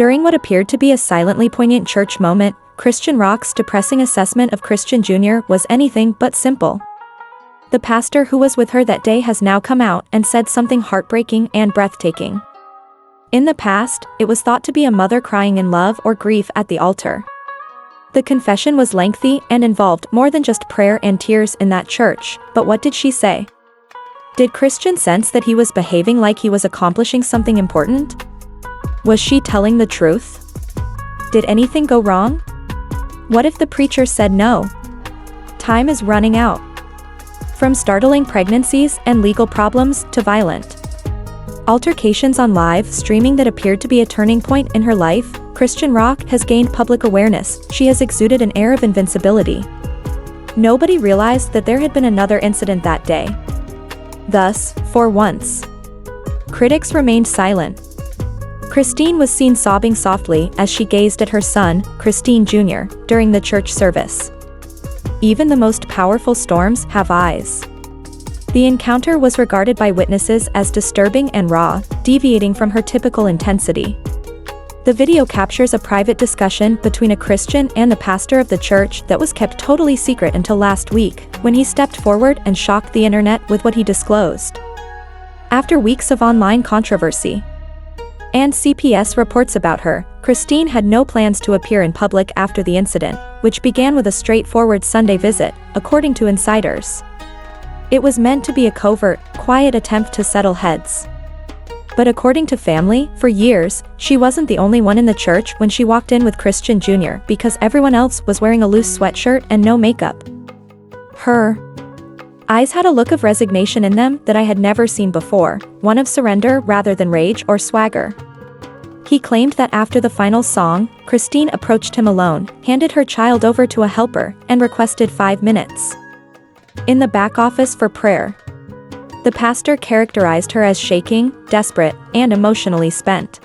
During what appeared to be a silently poignant church moment, Chrisean Rock's depressing assessment of Christian Jr. was anything but simple. The pastor who was with her that day has now come out and said something heartbreaking and breathtaking. In the past, it was thought to be a mother crying in love or grief at the altar. The confession was lengthy and involved more than just prayer and tears in that church, but what did she say? Did Christian sense that he was behaving like he was accomplishing something important? Was she telling the truth? Did anything go wrong? What if the preacher said no? Time is running out. From startling pregnancies and legal problems to violent altercations on live streaming that appeared to be a turning point in her life, Chrisean Rock has gained public awareness. She has exuded an air of invincibility. Nobody realized that there had been another incident that day. Thus, for once, critics remained silent. Christine was seen sobbing softly as she gazed at her son, Chrisean Jr., during the church service. Even the most powerful storms have eyes. The encounter was regarded by witnesses as disturbing and raw, deviating from her typical intensity. The video captures a private discussion between a Christian and the pastor of the church that was kept totally secret until last week, when he stepped forward and shocked the internet with what he disclosed. After weeks of online controversy and CPS reports about her, Christine had no plans to appear in public after the incident, which began with a straightforward Sunday visit, according to insiders. It was meant to be a covert, quiet attempt to settle heads. But according to family, for years, she wasn't the only one in the church when she walked in with Christian Jr. because everyone else was wearing a loose sweatshirt and no makeup. Her eyes had a look of resignation in them that I had never seen before, one of surrender rather than rage or swagger. He claimed that after the final song, Christine approached him alone, handed her child over to a helper, and requested 5 minutes in the back office for prayer. The pastor characterized her as shaking, desperate, and emotionally spent.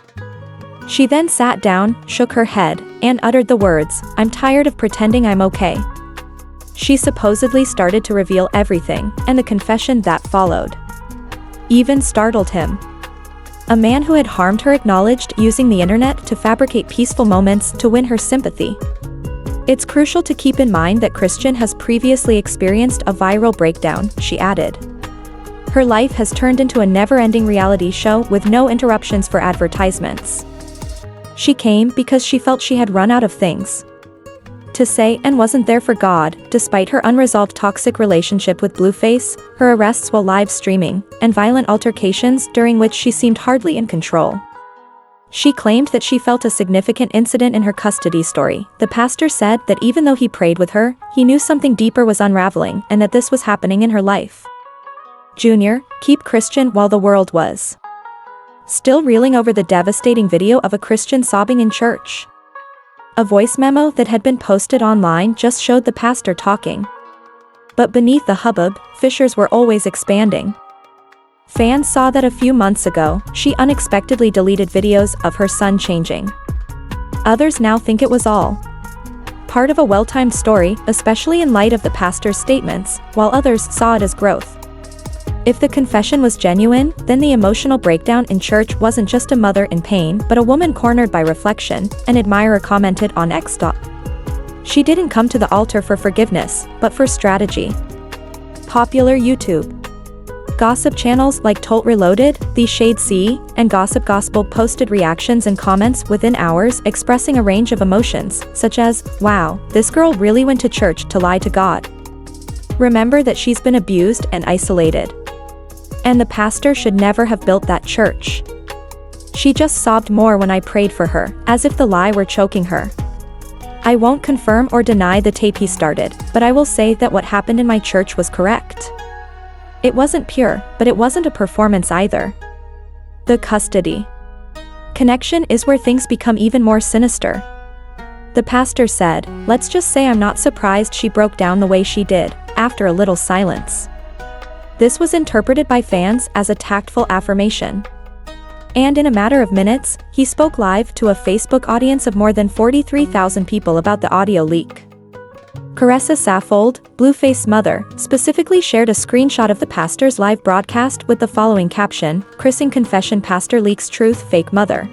She then sat down, shook her head, and uttered the words, "I'm tired of pretending I'm okay." She supposedly started to reveal everything, and the confession that followed even startled him. A man who had harmed her acknowledged using the internet to fabricate peaceful moments to win her sympathy. It's crucial to keep in mind that Christian has previously experienced a viral breakdown, she added. Her life has turned into a never-ending reality show with no interruptions for advertisements. She came because she felt she had run out of things to say and wasn't there for God, despite her unresolved toxic relationship with Blueface, her arrests while live streaming, and violent altercations during which she seemed hardly in control. She claimed that she felt a significant incident in her custody story. The pastor said that even though he prayed with her, he knew something deeper was unraveling and that this was happening in her life. Junior, keep Christian while the world was still reeling over the devastating video of a Christian sobbing in church. A voice memo that had been posted online just showed the pastor talking. But beneath the hubbub, fissures were always expanding. Fans saw that a few months ago, she unexpectedly deleted videos of her son changing. Others now think it was all part of a well-timed story, especially in light of the pastor's statements, while others saw it as growth. If the confession was genuine, then the emotional breakdown in church wasn't just a mother in pain but a woman cornered by reflection, an admirer commented on X. She didn't come to the altar for forgiveness, but for strategy. Popular YouTube gossip channels like Tolt Reloaded, The Shade C, and Gossip Gospel posted reactions and comments within hours expressing a range of emotions, such as, "Wow, this girl really went to church to lie to God. Remember that she's been abused and isolated. And the pastor should never have built that church. She just sobbed more when I prayed for her, as if the lie were choking her. I won't confirm or deny the tape he started, but I will say that what happened in my church was correct. It wasn't pure, but it wasn't a performance either." The custody connection is where things become even more sinister. The pastor said, "Let's just say I'm not surprised she broke down the way she did," after a little silence. This was interpreted by fans as a tactful affirmation. And in a matter of minutes, he spoke live to a Facebook audience of more than 43,000 people about the audio leak. Caressa Saffold, Blueface's mother, specifically shared a screenshot of the pastor's live broadcast with the following caption, "Chrisean confession pastor leaks truth, fake mother."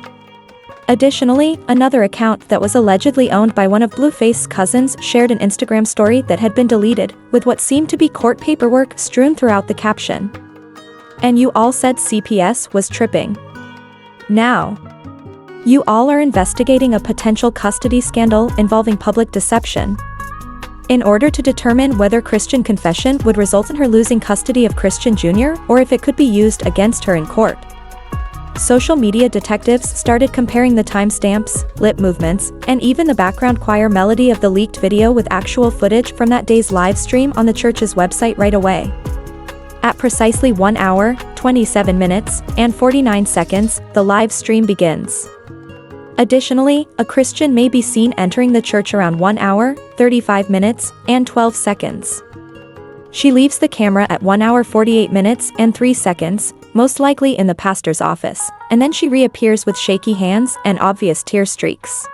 Additionally, another account that was allegedly owned by one of Blueface's cousins shared an Instagram story that had been deleted, with what seemed to be court paperwork strewn throughout the caption. And you all said CPS was tripping. Now, you all are investigating a potential custody scandal involving public deception. In order to determine whether Christian confession would result in her losing custody of Christian Jr. or if it could be used against her in court. Social media detectives started comparing the timestamps, lip movements, and even the background choir melody of the leaked video with actual footage from that day's live stream on the church's website right away. At precisely 1 hour, 27 minutes, and 49 seconds, the live stream begins. Additionally, a Christian may be seen entering the church around 1 hour, 35 minutes, and 12 seconds. She leaves the camera at 1 hour 48 minutes and 3 seconds, most likely in the pastor's office, and then she reappears with shaky hands and obvious tear streaks.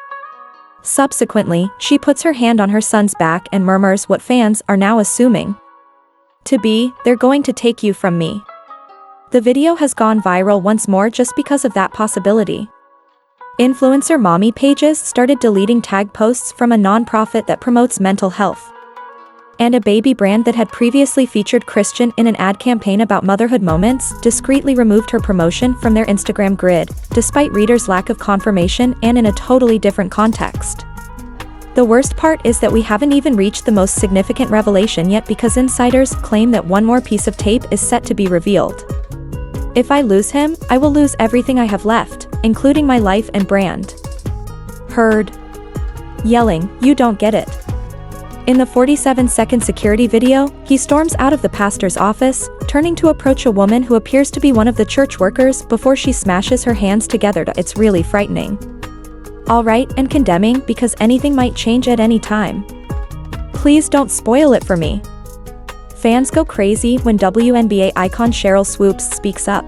Subsequently, she puts her hand on her son's back and murmurs what fans are now assuming to be, "They're going to take you from me." The video has gone viral once more just because of that possibility. Influencer mommy pages started deleting tag posts from a nonprofit that promotes mental health. And a baby brand that had previously featured Christian in an ad campaign about motherhood moments discreetly removed her promotion from their Instagram grid, despite readers' lack of confirmation and in a totally different context. The worst part is that we haven't even reached the most significant revelation yet because insiders claim that one more piece of tape is set to be revealed. If I lose him, I will lose everything I have left, including my life and brand. Heard yelling, "You don't get it." In the 47-second security video, he storms out of the pastor's office, turning to approach a woman who appears to be one of the church workers before she smashes her hands together. It's really frightening. Alright, and condemning because anything might change at any time. Please don't spoil it for me. Fans go crazy when WNBA icon Sheryl Swoopes speaks up.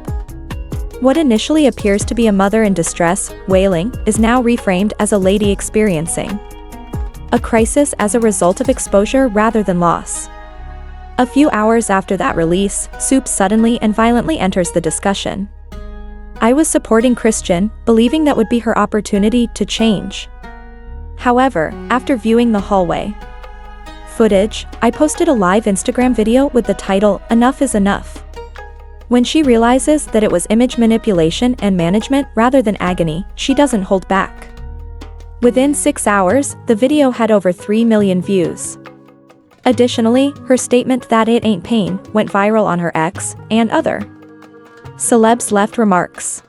What initially appears to be a mother in distress, wailing, is now reframed as a lady experiencing a crisis as a result of exposure rather than loss. A few hours after that release, Swoopes suddenly and violently enters the discussion. "I was supporting Christian, believing that would be her opportunity to change. However, after viewing the hallway footage, I posted a live Instagram video with the title, 'Enough is Enough.' When she realizes that it was image manipulation and management rather than agony, she doesn't hold back." Within 6 hours, the video had over 3 million views. Additionally, her statement that it ain't pain went viral on her ex and other celebs left remarks.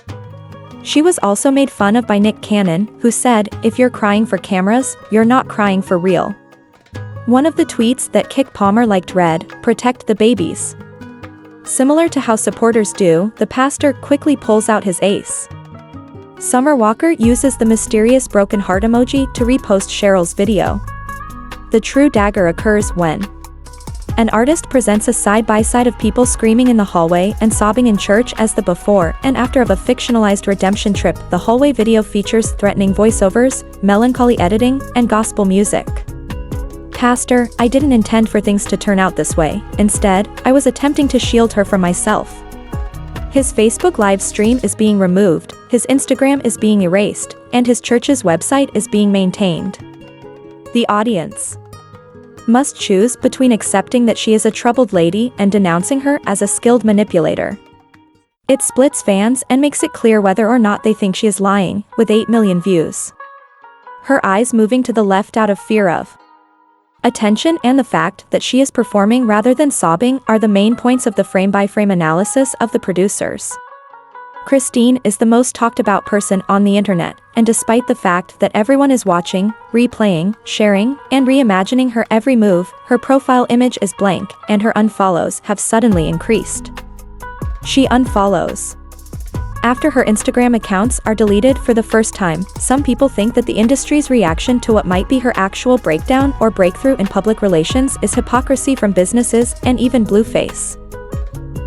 She was also made fun of by Nick Cannon, who said, "If you're crying for cameras, you're not crying for real." One of the tweets that Kick Palmer liked read, "Protect the babies." Similar to how supporters do, the pastor quickly pulls out his ace. Summer Walker uses the mysterious broken heart emoji to repost Sheryl's video. The true dagger occurs when an artist presents a side-by-side of people screaming in the hallway and sobbing in church as the before and after of a fictionalized redemption trip. The hallway video features threatening voiceovers, melancholy editing, and gospel music. "Pastor, I didn't intend for things to turn out this way. Instead, I was attempting to shield her from myself." His Facebook live stream is being removed, his Instagram is being erased, and his church's website is being maintained. The audience must choose between accepting that she is a troubled lady and denouncing her as a skilled manipulator. It splits fans and makes it clear whether or not they think she is lying, with 8 million views. Her eyes moving to the left out of fear of attention and the fact that she is performing rather than sobbing are the main points of the frame-by-frame analysis of the producers. Christine is the most talked about person on the internet, and despite the fact that everyone is watching, replaying, sharing, and reimagining her every move, her profile image is blank, and her unfollows have suddenly increased. She unfollows after her Instagram accounts are deleted for the first time. Some people think that the industry's reaction to what might be her actual breakdown or breakthrough in public relations is hypocrisy from businesses and even Blueface.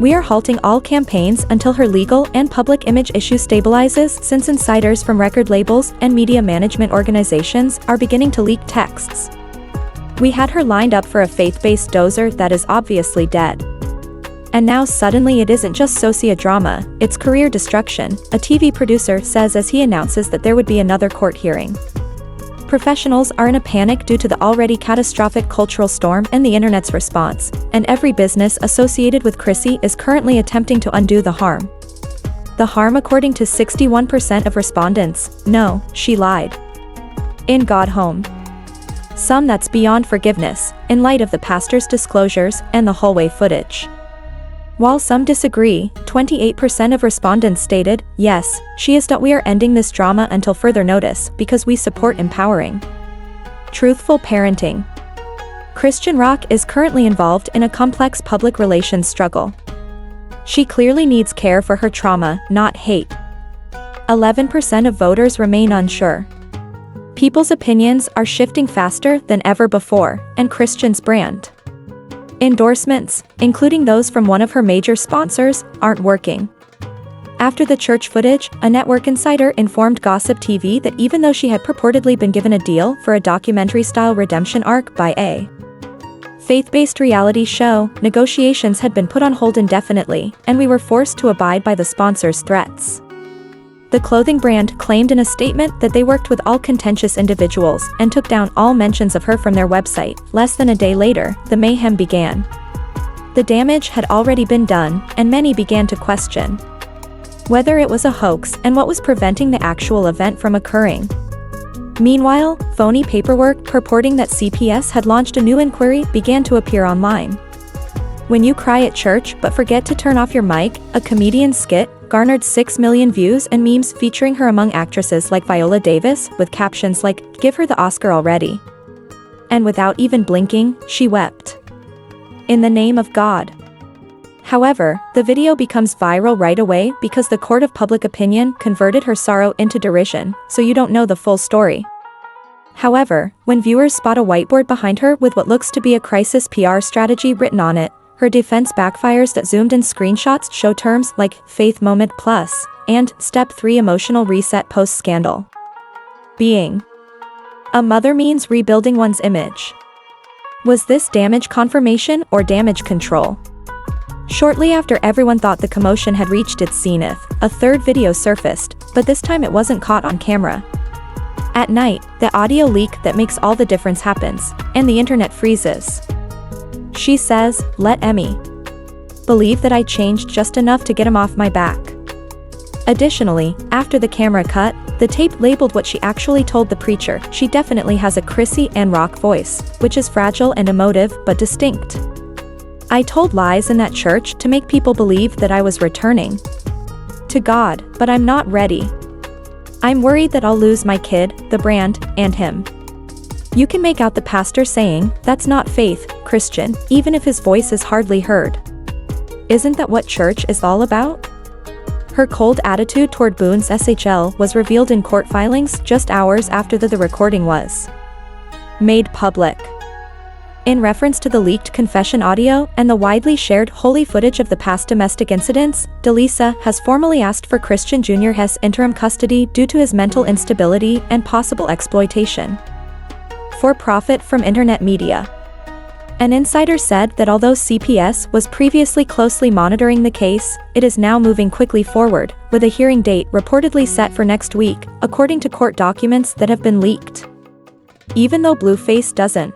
"We are halting all campaigns until her legal and public image issue stabilizes, since insiders from record labels and media management organizations are beginning to leak texts. We had her lined up for a faith-based dozer that is obviously dead." And now suddenly it isn't just socio-drama, it's career destruction, a TV producer says as he announces that there would be another court hearing. Professionals are in a panic due to the already catastrophic cultural storm and the internet's response, and every business associated with Chrissy is currently attempting to undo the harm. The harm, according to 61% of respondents, no, she lied. In God home. Some that's beyond forgiveness, in light of the pastor's disclosures and the hallway footage. While some disagree, 28% of respondents stated, yes, she is. We are ending this drama until further notice because we support empowering, truthful parenting. Chrisean Rock is currently involved in a complex public relations struggle. She clearly needs care for her trauma, not hate. 11% of voters remain unsure. People's opinions are shifting faster than ever before, and Chrisean's brand endorsements, including those from one of her major sponsors, aren't working. After the church footage, a network insider informed Gossip TV that even though she had purportedly been given a deal for a documentary-style redemption arc by a faith-based reality show, negotiations had been put on hold indefinitely, and we were forced to abide by the sponsor's threats. The clothing brand claimed in a statement that they worked with all contentious individuals and took down all mentions of her from their website. Less than a day later, the mayhem began. The damage had already been done, and many began to question whether it was a hoax and what was preventing the actual event from occurring. Meanwhile, phony paperwork purporting that CPS had launched a new inquiry began to appear online. When You Cry at Church But Forget to Turn Off Your Mic, a comedian's skit, garnered 6 million views and memes featuring her among actresses like Viola Davis, with captions like, "Give her the Oscar already." And without even blinking, she wept. In the name of God. However, the video becomes viral right away because the court of public opinion converted her sorrow into derision, so you don't know the full story. However, when viewers spot a whiteboard behind her with what looks to be a crisis PR strategy written on it, her defense backfires. That zoomed-in screenshots show terms like Faith Moment Plus and Step 3 Emotional Reset Post-Scandal. Being a mother means rebuilding one's image. Was this damage confirmation or damage control? Shortly after everyone thought the commotion had reached its zenith, a third video surfaced, but this time it wasn't caught on camera. At night, the audio leak that makes all the difference happens, and the internet freezes. She says, "Let Emmy believe that I changed just enough to get him off my back." Additionally, after the camera cut, the tape labeled what she actually told the preacher. She definitely has a Chrisean Rock voice, which is fragile and emotive but distinct. "I told lies in that church to make people believe that I was returning to God, but I'm not ready. I'm worried that I'll lose my kid, the brand, and him." You can make out the pastor saying, "That's not faith, Chrisean," even if his voice is hardly heard. Isn't that what church is all about? Her cold attitude toward Boone's SHL was revealed in court filings just hours after the recording was made public. In reference to the leaked confession audio and the widely shared holy footage of the past domestic incidents, DeLisa has formally asked for Chrisean Jr.'s interim custody due to his mental instability and possible exploitation for profit from internet media. An insider said that although CPS was previously closely monitoring the case, it is now moving quickly forward, with a hearing date reportedly set for next week, according to court documents that have been leaked. Even though Blueface doesn't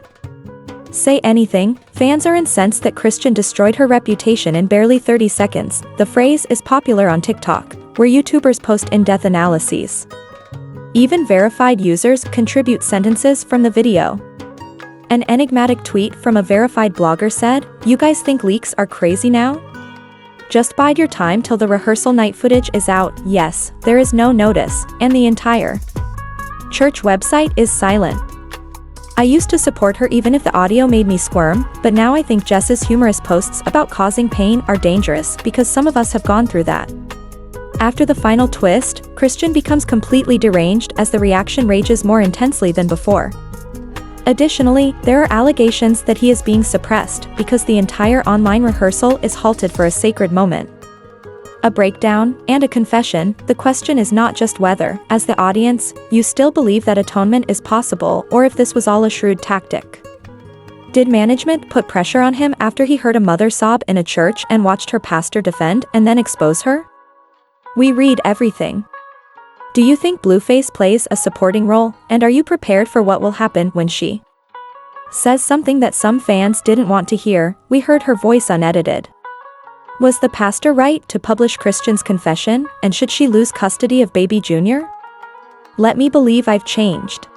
say anything, fans are incensed that Chrisean destroyed her reputation in barely 30 seconds. The phrase is popular on TikTok, where YouTubers post in-depth analyses. Even verified users contribute sentences from the video. An enigmatic tweet from a verified blogger said, "You guys think leaks are crazy now? Just bide your time till the rehearsal night footage is out." Yes, there is no notice, and the entire church website is silent. "I used to support her even if the audio made me squirm, but now I think Jess's humorous posts about causing pain are dangerous because some of us have gone through that." After the final twist, Chrisean becomes completely deranged as the reaction rages more intensely than before. Additionally, there are allegations that he is being suppressed because the entire online rehearsal is halted for a sacred moment. A breakdown, and a confession. The question is not just whether, as the audience, you still believe that atonement is possible or if this was all a shrewd tactic. Did management put pressure on him after he heard a mother sob in a church and watched her pastor defend and then expose her? We read everything. Do you think Blueface plays a supporting role, and are you prepared for what will happen when she says something that some fans didn't want to hear? We heard her voice unedited. Was the pastor right to publish Christian's confession, and should she lose custody of baby Junior? Let me believe I've changed.